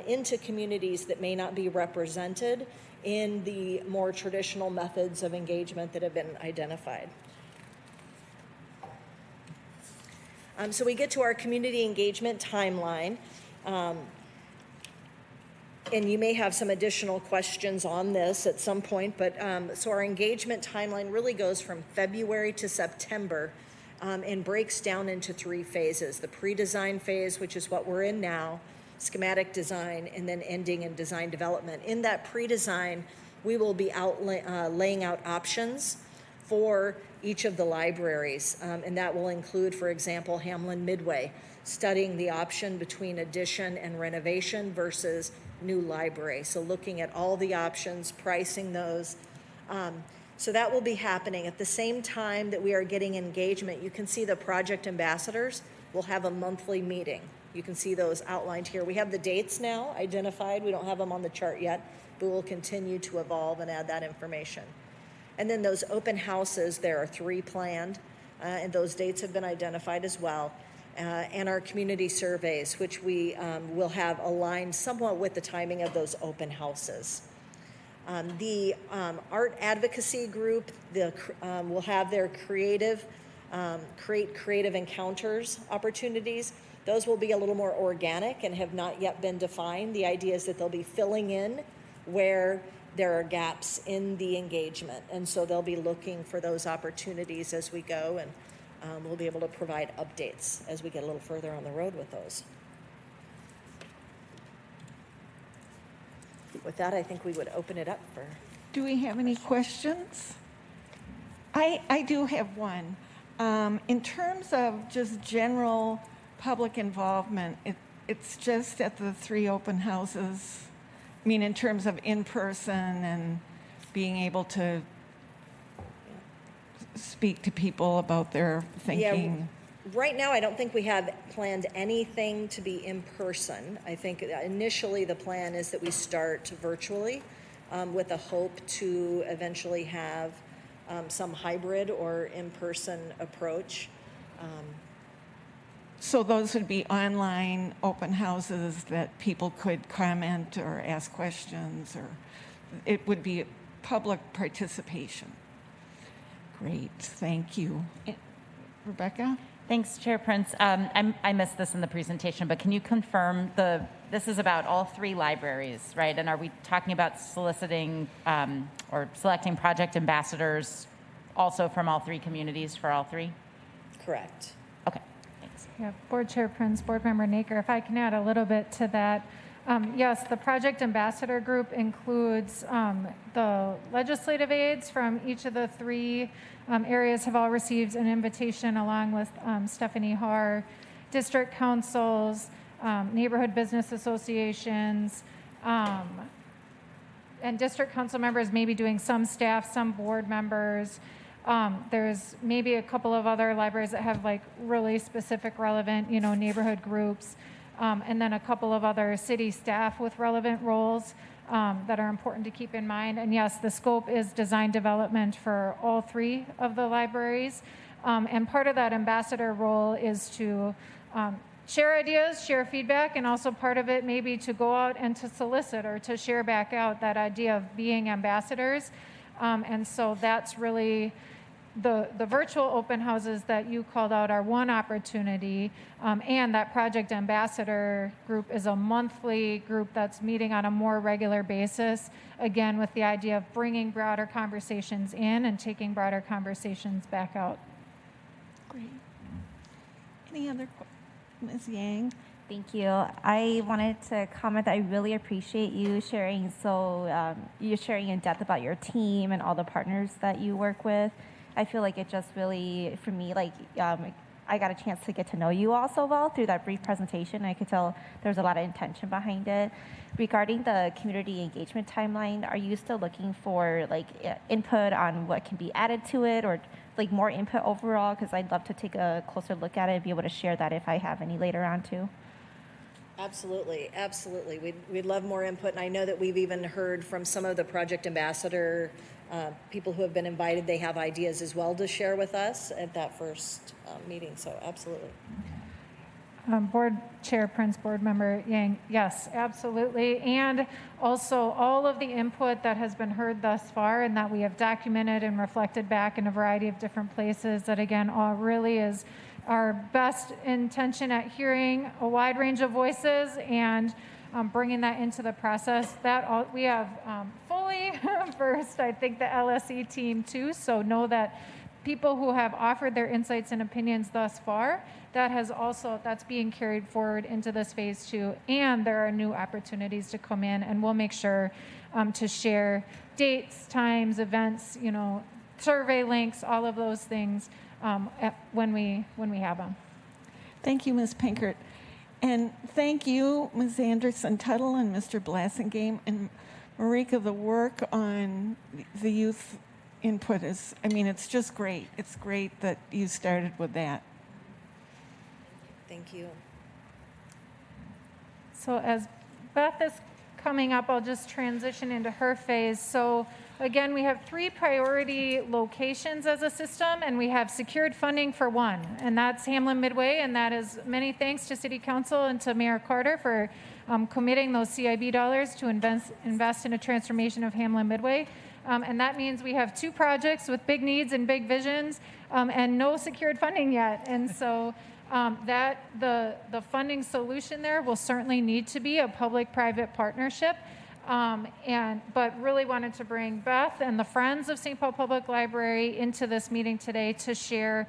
S10: into communities that may not be represented in the more traditional methods of engagement that have been identified. So we get to our community engagement timeline. And you may have some additional questions on this at some point, but so our engagement timeline really goes from February to September and breaks down into 3 phases. The pre-design phase, which is what we're in now, schematic design, and then ending in design development. In that pre-design, we will be laying out options for each of the libraries, and that will include, for example, Hamlin Midway, studying the option between addition and renovation versus new library. So looking at all the options, pricing those. So that will be happening at the same time that we are getting engagement. You can see the project ambassadors we'll have a monthly meeting. You can see those outlined here. We have the dates now identified. We don't have them on the chart yet, but we'll continue to evolve and add that information. And then those open houses, there are 3 planned, and those dates have been identified as well. And our community surveys, which we will have aligned somewhat with the timing of those open houses. The art advocacy group will have their create creative encounters opportunities. Those will be a little more organic and have not yet been defined. The idea is that they'll be filling in where there are gaps in the engagement. And so they'll be looking for those opportunities as we go, and we'll be able to provide updates as we get a little further on the road with those. With that, I think we would open it up for...
S1: Do we have any questions? I do have one. In terms of just general public involvement, it's just at the 3 open houses. I mean, in terms of in-person and being able to speak to people about their thinking.
S10: Yeah, right now, I don't think we have planned anything to be in person. I think initially the plan is that we start virtually with a hope to eventually have some hybrid or in-person approach.
S1: So those would be online open houses that people could comment or ask questions, or it would be public participation. Great, thank you. Rebecca?
S6: Thanks, Chair Prince. I missed this in the presentation, but can you confirm this is about all 3 libraries, right? And are we talking about soliciting or selecting project ambassadors also from all 3 communities for all 3?
S10: Correct.
S6: Okay, thanks.
S3: Yeah, Board Chair Prince, Board Member Naker, if I can add a little bit to that. Yes, the Project Ambassador Group includes the legislative aides from each of the 3 areas have all received an invitation, along with Stephanie Haar, district councils, neighborhood business associations, and district council members may be doing some staff, some board members. There's maybe a couple of other libraries that have like really specific relevant, neighborhood groups. And then a couple of other city staff with relevant roles that are important to keep in mind. And yes, the scope is design development for all 3 of the libraries. And part of that ambassador role is to share ideas, share feedback, and also part of it maybe to go out and to solicit or to share back out that idea of being ambassadors. And so that's really the virtual open houses that you called out are one opportunity, and that Project Ambassador group is a monthly group that's meeting on a more regular basis, again, with the idea of bringing broader conversations in and taking broader conversations back out.
S1: Great. Any other questions? Ms. Yang?
S11: Thank you. I wanted to comment that I really appreciate you sharing you're sharing in depth about your team and all the partners that you work with. I feel like it just really, for me, I got a chance to get to know you all so well through that brief presentation. I could tell there's a lot of intention behind it. Regarding the community engagement timeline, are you still looking for input on what can be added to it, or more input overall? Because I'd love to take a closer look at it and be able to share that if I have any later on too.
S10: Absolutely, absolutely. We'd love more input, and I know that we've even heard from some of the Project Ambassador people who have been invited. They have ideas as well to share with us at that first meeting, so absolutely.
S3: Board Chair Prince, Board Member Yang, yes, absolutely. And also all of the input that has been heard thus far and that we have documented and reflected back in a variety of different places, that again, all really is our best intention at hearing a wide range of voices and bringing that into the process. That we have fully versed, I think, the LSE team too, so know that people who have offered their insights and opinions thus far, that's being carried forward into this phase 2, and there are new opportunities to come in, and we'll make sure to share dates, times, events, survey links, all of those things when we have them.
S1: Thank you, Ms. Pinkert. And thank you, Ms. Anderson-Tuttle and Mr. Blassingame and Marika. The work on the youth input it's just great. It's great that you started with that.
S10: Thank you.
S3: So as Beth is coming up, I'll just transition into her phase. So again, we have 3 priority locations as a system, and we have secured funding for 1, and that's Hamlin Midway, and that is many thanks to City Council and to Mayor Carter for committing those CIB dollars to invest in a transformation of Hamlin Midway. And that means we have 2 projects with big needs and big visions, and no secured funding yet. And so that the funding solution there will certainly need to be a public-private partnership. But really wanted to bring Beth and the Friends of St. Paul Public Library into this meeting today to share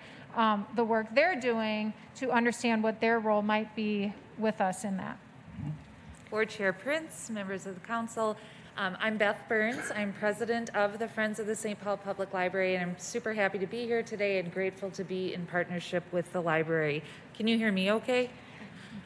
S3: the work they're doing to understand what their role might be with us in that.
S12: Board Chair Prince, members of the council, I'm Beth Burns. I'm president of the Friends of the St. Paul Public Library, and I'm super happy to be here today and grateful to be in partnership with the library. Can you hear me okay?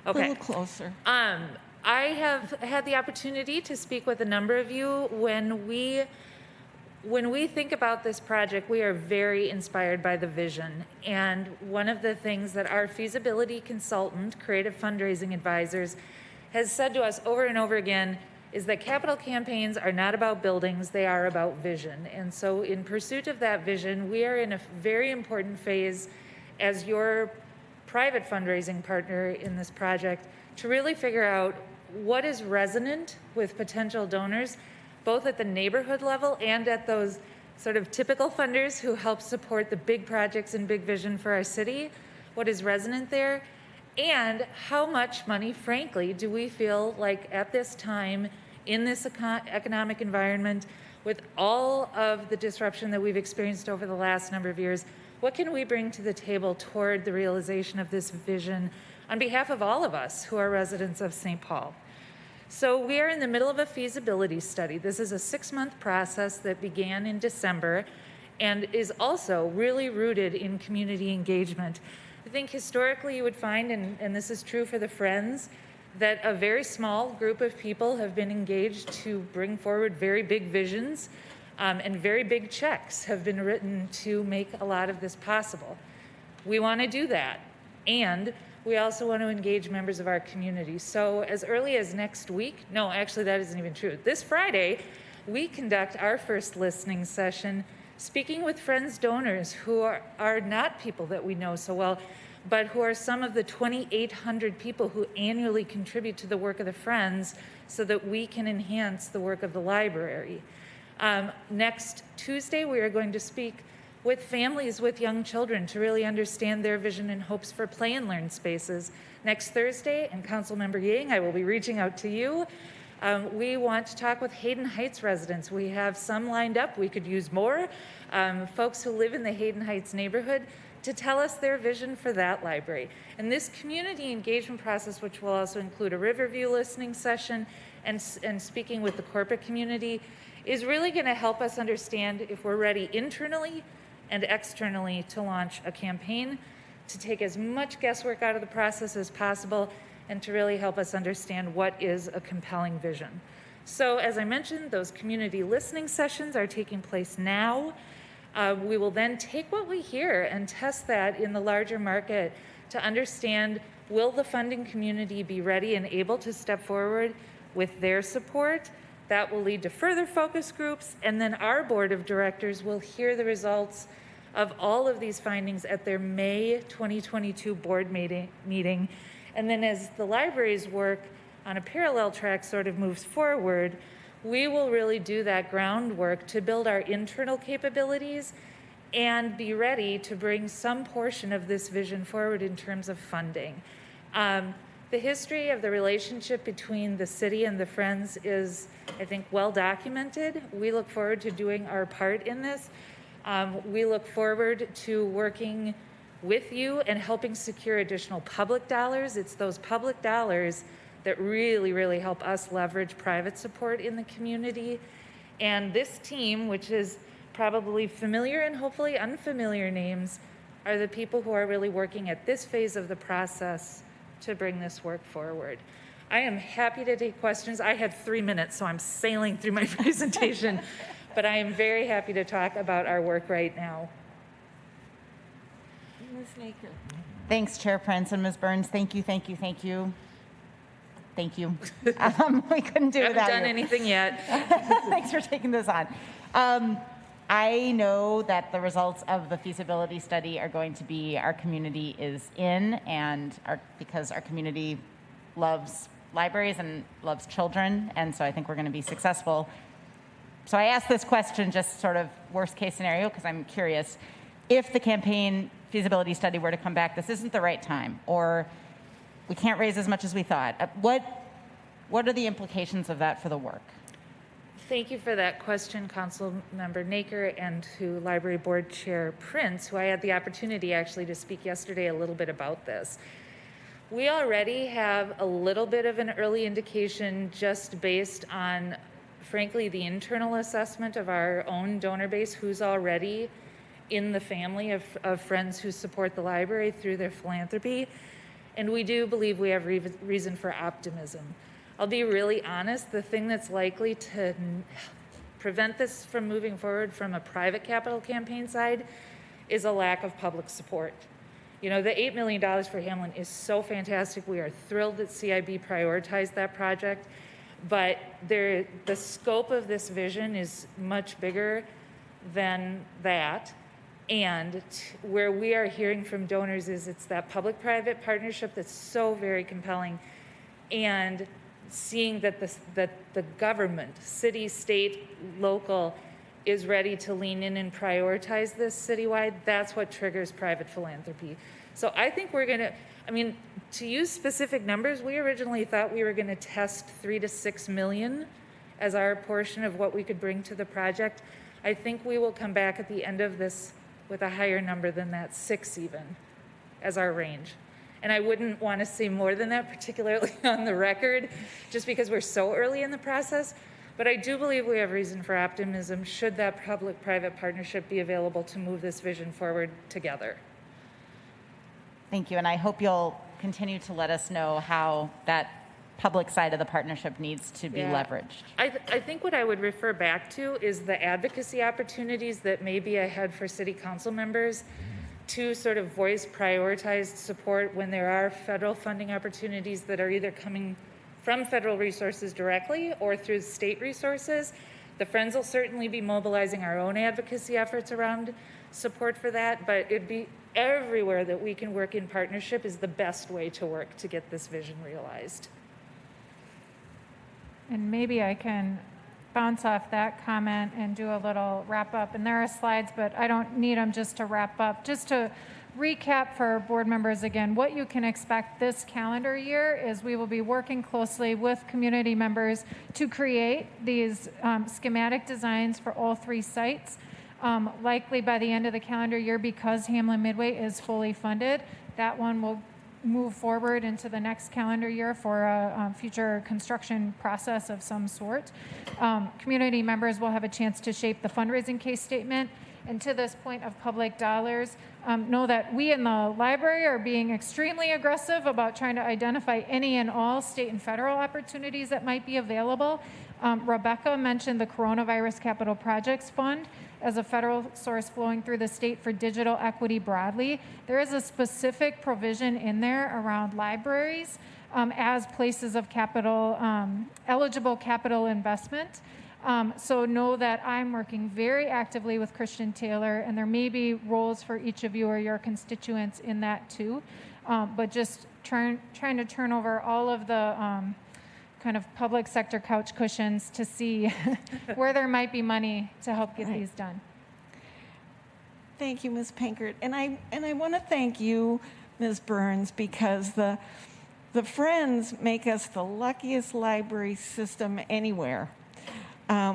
S12: Okay.
S1: A little closer.
S12: I have had the opportunity to speak with a number of you. When we think about this project, we are very inspired by the vision. And one of the things that our feasibility consultant, Creative Fundraising Advisors, has said to us over and over again is that capital campaigns are not about buildings, they are about vision. And so in pursuit of that vision, we are in a very important phase as your private fundraising partner in this project to really figure out what is resonant with potential donors, both at the neighborhood level and at those sort of typical funders who help support the big projects and big vision for our city, what is resonant there, and how much money, frankly, do we feel like at this time in this economic environment, with all of the disruption that we've experienced over the last number of years, what can we bring to the table toward the realization of this vision on behalf of all of us who are residents of St. Paul? So we are in the middle of a feasibility study. This is a 6-month process that began in December and is also really rooted in community engagement. I think historically you would find, and this is true for the Friends, that a very small group of people have been engaged to bring forward very big visions, and very big checks have been written to make a lot of this possible. We want to do that, and we also want to engage members of our community. So as early as next week, no, actually that isn't even true. This Friday, we conduct our first listening session speaking with Friends donors who are not people that we know so well, but who are some of the 2,800 people who annually contribute to the work of the Friends so that we can enhance the work of the library. Next Tuesday, we are going to speak with families with young children to really understand their vision and hopes for play and learn spaces. Next Thursday, and Councilmember Yang, I will be reaching out to you. We want to talk with Hayden Heights residents. We have some lined up. We could use more. Folks who live in the Hayden Heights neighborhood to tell us their vision for that library. And this community engagement process, which will also include a Riverview listening session and speaking with the corporate community, is really going to help us understand if we're ready internally and externally to launch a campaign, to take as much guesswork out of the process as possible, and to really help us understand what is a compelling vision. So as I mentioned, those community listening sessions are taking place now. We will then take what we hear and test that in the larger market to understand, will the funding community be ready and able to step forward with their support? That will lead to further focus groups, and then our board of directors will hear the results of all of these findings at their May 2022 board meeting. And then as the library's work on a parallel track sort of moves forward, we will really do that groundwork to build our internal capabilities and be ready to bring some portion of this vision forward in terms of funding. The history of the relationship between the city and the Friends is, I think, well documented. We look forward to doing our part in this. We look forward to working with you and helping secure additional public dollars. It's those public dollars that really, really help us leverage private support in the community. And this team, which is probably familiar and hopefully unfamiliar names, are the people who are really working at this phase of the process to bring this work forward. I am happy to take questions. I have 3 minutes, so I'm sailing through my presentation, but I am very happy to talk about our work right now.
S1: Ms. Naker.
S6: Thanks, Chair Prince and Ms. Burns. Thank you, thank you, thank you. Thank you. We couldn't do it
S12: Haven't
S6: without
S12: done
S6: you.
S12: anything yet.
S6: Thanks for taking this on. I know that the results of the feasibility study are going to be our community is in, and because our community loves libraries and loves children, and so I think we're going to be successful. So I asked this question just sort of worst case scenario because I'm curious. If the campaign feasibility study were to come back, this isn't the right time, or we can't raise as much as we thought, what are the implications of that for the work?
S12: Thank you for that question, Council Member Naker, and to Library Board Chair Prince, who I had the opportunity actually to speak yesterday a little bit about this. We already have a little bit of an early indication just based on, frankly, the internal assessment of our own donor base, who's already in the family of friends who support the library through their philanthropy. And we do believe we have reason for optimism. I'll be really honest, the thing that's likely to prevent this from moving forward from a private capital campaign side is a lack of public support. You know, the $8 million for Hamlin is so fantastic. We are thrilled that CIB prioritized that project, but the scope of this vision is much bigger than that. And where we are hearing from donors is it's that public-private partnership that's so very compelling, and seeing that the government, city, state, local, is ready to lean in and prioritize this citywide, that's what triggers private philanthropy. So I think we're going to, I mean, to use specific numbers, we originally thought we were going to test 3 to 6 million as our portion of what we could bring to the project. I think we will come back at the end of this with a higher number than that, 6 even, as our range. And I wouldn't want to say more than that, particularly on the record, just because we're so early in the process. But I do believe we have reason for optimism should that public-private partnership be available to move this vision forward together.
S6: Thank you, and I hope you'll continue to let us know how that public side of the partnership needs to be leveraged.
S12: I think what I would refer back to is the advocacy opportunities that may be ahead for city council members to sort of voice prioritized support when there are federal funding opportunities that are either coming from federal resources directly or through state resources. The Friends will certainly be mobilizing our own advocacy efforts around support for that, but it'd be everywhere that we can work in partnership is the best way to work to get this vision realized.
S3: And maybe I can bounce off that comment and do a little wrap up. And there are slides, but I don't need them just to wrap up. Just to recap for board members again, what you can expect this calendar year is we will be working closely with community members to create these schematic designs for all 3 sites. Likely by the end of the calendar year, because Hamlin Midway is fully funded, that one will move forward into the next calendar year for a future construction process of some sort. Community members will have a chance to shape the fundraising case statement. And to this point of public dollars, know that we in the library are being extremely aggressive about trying to identify any and all state and federal opportunities that might be available. Rebecca mentioned the Coronavirus Capital Projects Fund as a federal source flowing through the state for digital equity broadly. There is a specific provision in there around libraries as places of capital, eligible capital investment. So know that I'm working very actively with Christian Taylor, and there may be roles for each of you or your constituents in that too. But just trying to turn over all of the kind of public sector couch cushions to see where there might be money to help get these done.
S1: Thank you, Ms. Pankert. And I want to thank you, Ms. Burns, because the Friends make us the luckiest library system anywhere.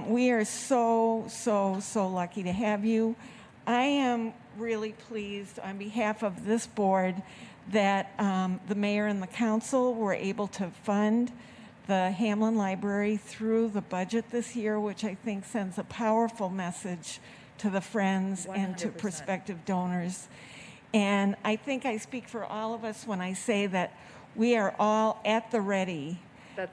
S1: We are so lucky to have you. I am really pleased on behalf of this board that the mayor and the council were able to fund the Hamlin Library through the budget this year, which I think sends a powerful message to the Friends 100%. And to prospective donors. And I think I speak for all of us when I say that we are all at the ready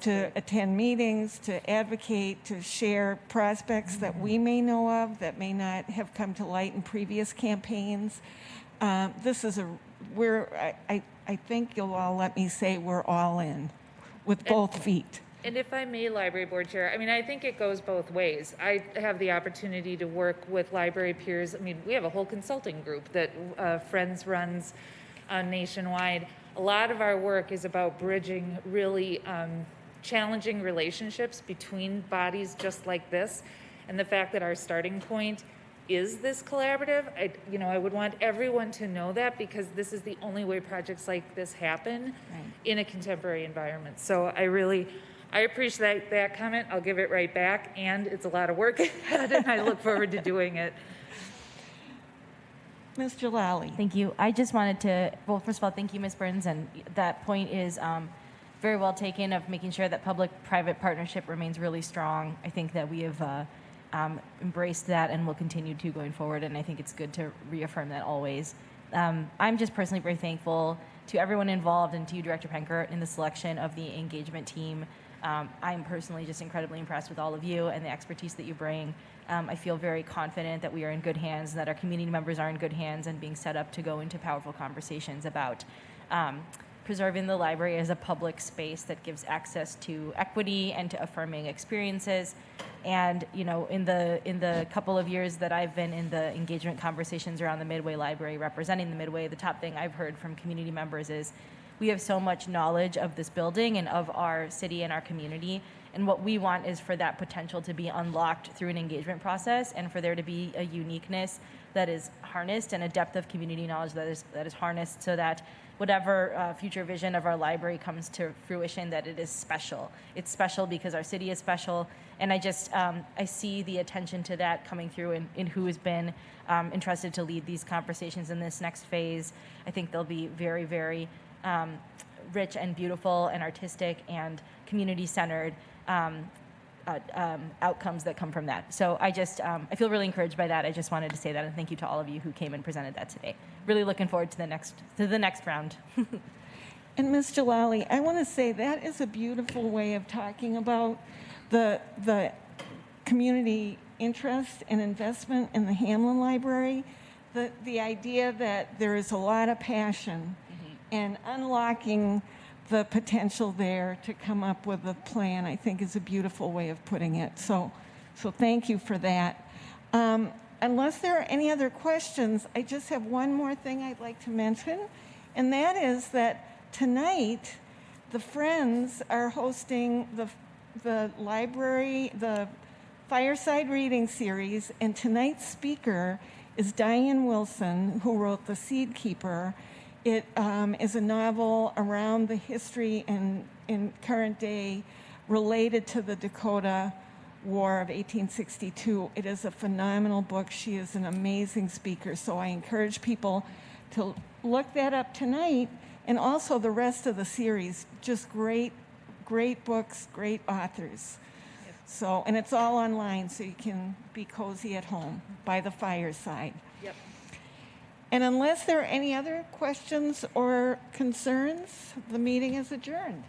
S1: to attend meetings, to advocate, to share prospects that we may know of that may not have come to light in previous campaigns. this is I think you'll all let me say we're all in with both feet.
S12: And if I may, Library Board Chair, I mean, I think it goes both ways. I have the opportunity to work with library peers. I mean, we have a whole consulting group that Friends runs nationwide. A lot of our work is about bridging really challenging relationships between bodies just like this. And the fact that our starting point is this collaborative, I would want everyone to know that, because this is the only way projects like this happen in a contemporary environment. So I appreciate that comment. I'll give it right back, and it's a lot of work ahead, and I look forward to doing it.
S1: Ms. Jalali.
S13: Thank you. I just wanted to, well, first of all, thank you, Ms. Burns, and that point is very well taken of making sure that public-private partnership remains really strong. I think that we have embraced that and will continue to going forward, and I think it's good to reaffirm that always. I'm just personally very thankful to everyone involved and to you, Director Penkert, in the selection of the engagement team. I'm personally just incredibly impressed with all of you and the expertise that you bring. I feel very confident that we are in good hands, and that our community members are in good hands and being set up to go into powerful conversations about preserving the library as a public space that gives access to equity and to affirming experiences. And in the couple of years that I've been in the engagement conversations around the Midway Library, representing the Midway, the top thing I've heard from community members is we have so much knowledge of this building and of our city and our community. And what we want is for that potential to be unlocked through an engagement process, and for there to be a uniqueness that is harnessed and a depth of community knowledge that is harnessed, so that whatever future vision of our library comes to fruition, that it is special. It's special because our city is special, and I see the attention to that coming through in who has been entrusted to lead these conversations in this next phase. I think they'll be very, very rich and beautiful and artistic and community-centered outcomes that come from that. So I feel really encouraged by that. I just wanted to say that, and thank you to all of you who came and presented that today. Really looking forward to the next round.
S1: And Ms. Jalali, I want to say that is a beautiful way of talking about the community interest and investment in the Hamlin Library. The idea that there is a lot of passion and unlocking the potential there to come up with a plan, I think, is a beautiful way of putting it. So thank you for that. Unless there are any other questions, I just have one more thing I'd like to mention, and that is that tonight the Friends are hosting the library, the Fireside Reading Series, and tonight's speaker is Diane Wilson, who wrote The Seed Keeper. It is a novel around the history and in current day related to the Dakota War of 1862. It is a phenomenal book. She is an amazing speaker, so I encourage people to look that up tonight, and also the rest of the series. Just great books, great authors. So, and it's all online, so you can be cozy at home by the fireside.
S12: Yep.
S1: And unless there are any other questions or concerns, the meeting is adjourned.